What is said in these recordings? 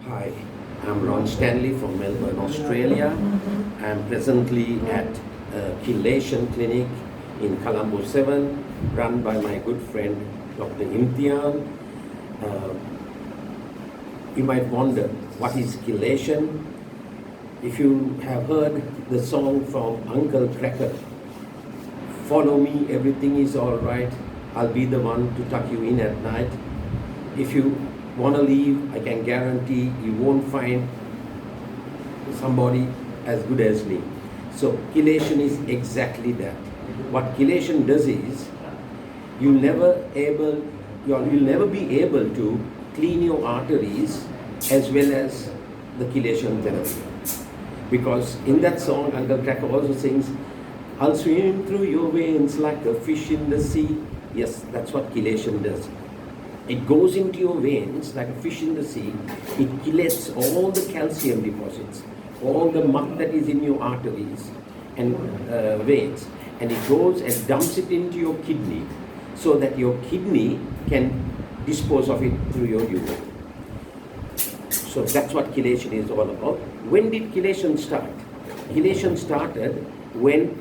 Hi, I'm Ron Stanley from Melbourne, Australia. I'm presently at Chelation Clinic in Colombo 7, run by my good friend Dr. Imthiaan. Uh, you might wonder, what is Chelation? If you have heard the song from Uncle Cracker, follow me, everything is all right, I'll be the one to tuck you in at night. If you want to leave, I can guarantee you won't find somebody as good as me. So chelation is exactly that. What chelation does is, you'll never be able to clean your arteries as well as the chelation therapy. Because in that song, Uncle Cracker also sings, I'll swim through your veins like a fish in the sea. Yes, that's what chelation does. It goes into your veins like a fish in the sea. It chelates all the calcium deposits, all the muck that is in your arteries and veins, and it goes and dumps it into your kidney so that your kidney can dispose of it through your urine. So that's what chelation is all about. When did chelation start? Chelation started when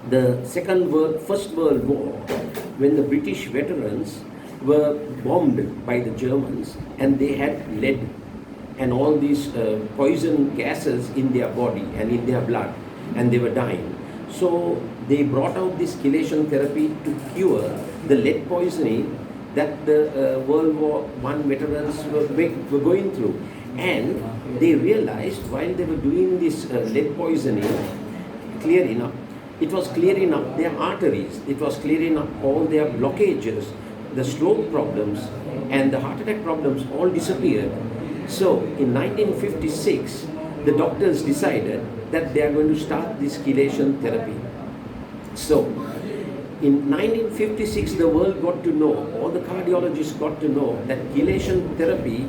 the First World War, when the British veterans were bombed by the Germans and they had lead and all these poison gases in their body and in their blood, and they were dying. So they brought out this chelation therapy to cure the lead poisoning that the World War I veterans were going through. And they realized while they were doing this lead poisoning, it was clearing up their arteries, it was clearing up all their blockages, the stroke problems and the heart attack problems all disappeared. So in 1956, the doctors decided that they are going to start this chelation therapy. So in 1956, the world got to know, all the cardiologists got to know that chelation therapy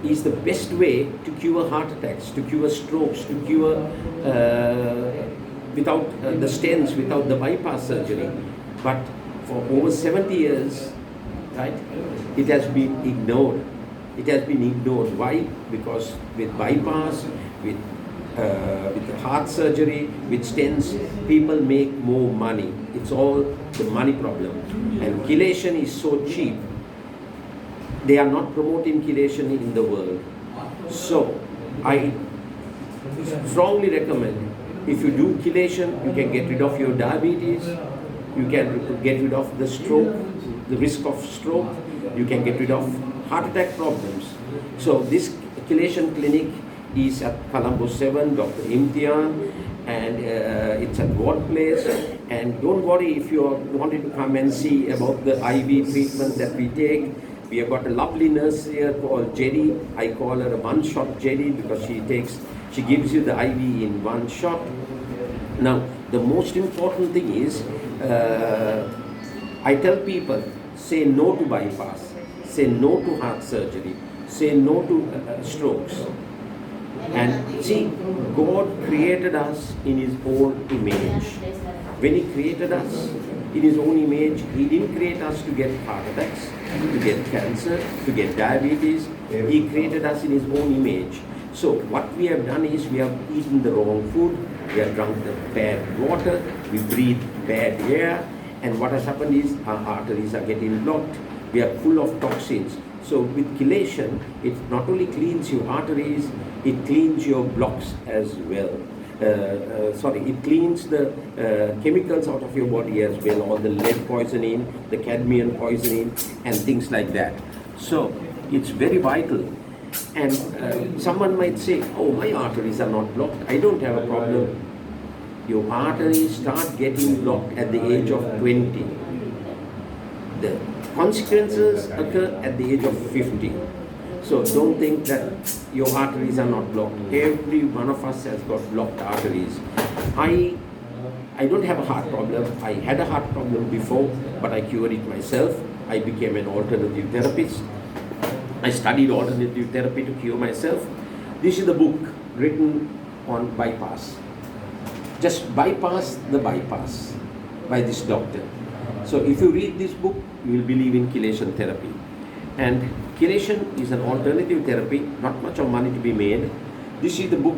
is the best way to cure heart attacks, to cure strokes, to cure without the stents, without the bypass surgery. But for over 70 years, right, it has been ignored. It has been ignored. Why? Because with bypass, with heart surgery, with stents, people make more money. It's all the money problem. And chelation is so cheap. They are not promoting chelation in the world. So I strongly recommend, if you do chelation, you can get rid of your diabetes, you can get rid of the stroke, the risk of stroke, you can get rid of heart attack problems. So this chelation clinic is at Colombo 7, Dr. Imthiaan, and it's at Ward Place. And don't worry if you wanted to come and see about the IV treatment that we take. We have got a lovely nurse here called Jerry. I call her a one-shot Jerry because she gives you the IV in one shot. Now, the most important thing is, I tell people, say no to bypass, say no to heart surgery, say no to strokes. And see, God created us in His own image. When He created us in His own image, He didn't create us to get heart attacks, to get cancer, to get diabetes. He created us in His own image. So what we have done is, we have eaten the wrong food, we have drunk the bad water, we breathe bad air, and what has happened is our arteries are getting blocked. We are full of toxins. So with chelation, it not only cleans your arteries, it cleans your blocks as well. It cleans the chemicals out of your body as well, all the lead poisoning, the cadmium poisoning, and things like that. So it's very vital. And someone might say, oh, my arteries are not blocked, I don't have a problem. Your arteries start getting blocked at the age of 20. The consequences occur at the age of 50. So don't think that your arteries are not blocked. Every one of us has got blocked arteries. I don't have a heart problem. I had a heart problem before, but I cured it myself. I became an alternative therapist. I studied alternative therapy to cure myself. This is the book written on bypass. Just bypass the bypass by this doctor. So if you read this book, you will believe in chelation therapy. And Chelation is an alternative therapy, not much of money to be made. This is the book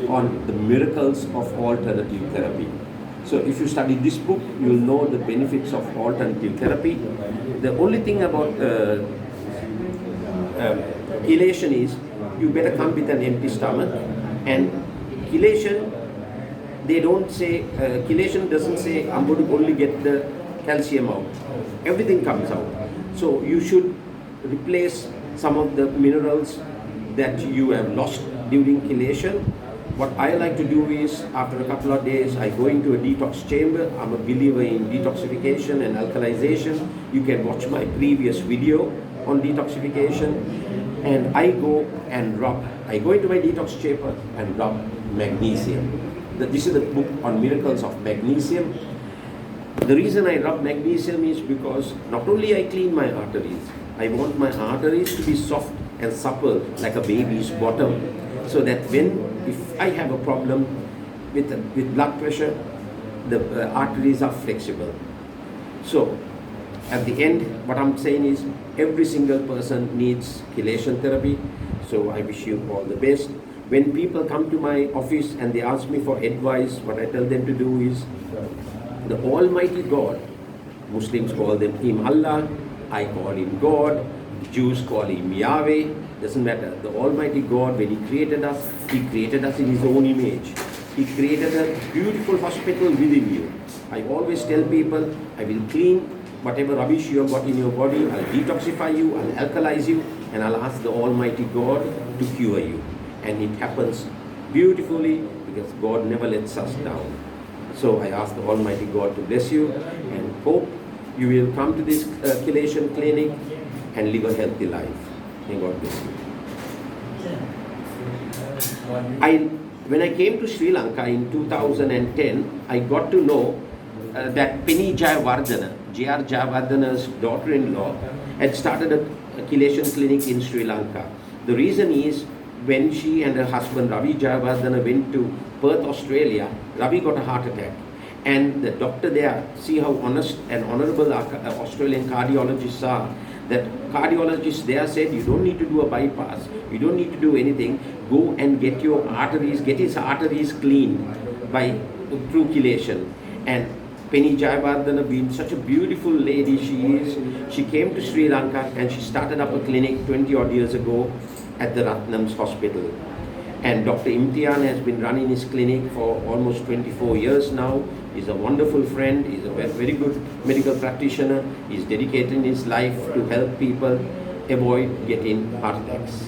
on the miracles of alternative therapy. So if you study this book, you will know the benefits of alternative therapy. The only thing about chelation is you better come with an empty stomach. And chelation, they don't say, chelation doesn't say I'm going to only get the calcium out. Everything comes out. So you should replace some of the minerals that you have lost during chelation. What I like to do is, after a couple of days, I go into a detox chamber. I'm a believer in detoxification and alkalization. You can watch my previous video on detoxification. And I go and rub. I go into my detox chamber and rub magnesium. This is the book on miracles of magnesium. The reason I rub magnesium is because not only I clean my arteries, I want my arteries to be soft and supple like a baby's bottom, so that if I have a problem with blood pressure, the arteries are flexible. So at the end, what I'm saying is every single person needs chelation therapy. So I wish you all the best. When people come to my office and they ask me for advice, what I tell them to do is, the Almighty God, Muslims call him Allah, I call him God, Jews call him Yahweh, doesn't matter. The Almighty God, when He created us in His own image. He created a beautiful hospital within you. I always tell people, I will clean whatever rubbish you have got in your body, I'll detoxify you, I'll alkalize you, and I'll ask the Almighty God to cure you. And it happens beautifully because God never lets us down. So I ask the Almighty God to bless you and hope you will come to this chelation clinic and live a healthy life. May God bless you. When I came to Sri Lanka in 2010, I got to know that Penny Jayawardena, J.R. Jayawardana's daughter-in-law, had started a chelation clinic in Sri Lanka. The reason is, when she and her husband Ravi Jayawardena went to Perth, Australia, Ravi got a heart attack. And the doctor there, see how honest and honorable Australian cardiologists are, that cardiologists there said, you don't need to do a bypass, you don't need to do anything, go and get your arteries, get his arteries cleaned through chelation. And Penny Jayawardena, being such a beautiful lady she is, she came to Sri Lanka and she started up a clinic 20 odd years ago at the Ratnam's hospital. And Dr. Imthiaan has been running his clinic for almost 24 years now. He's a wonderful friend, he's a very good medical practitioner. He's dedicating his life to help people avoid getting heart attacks.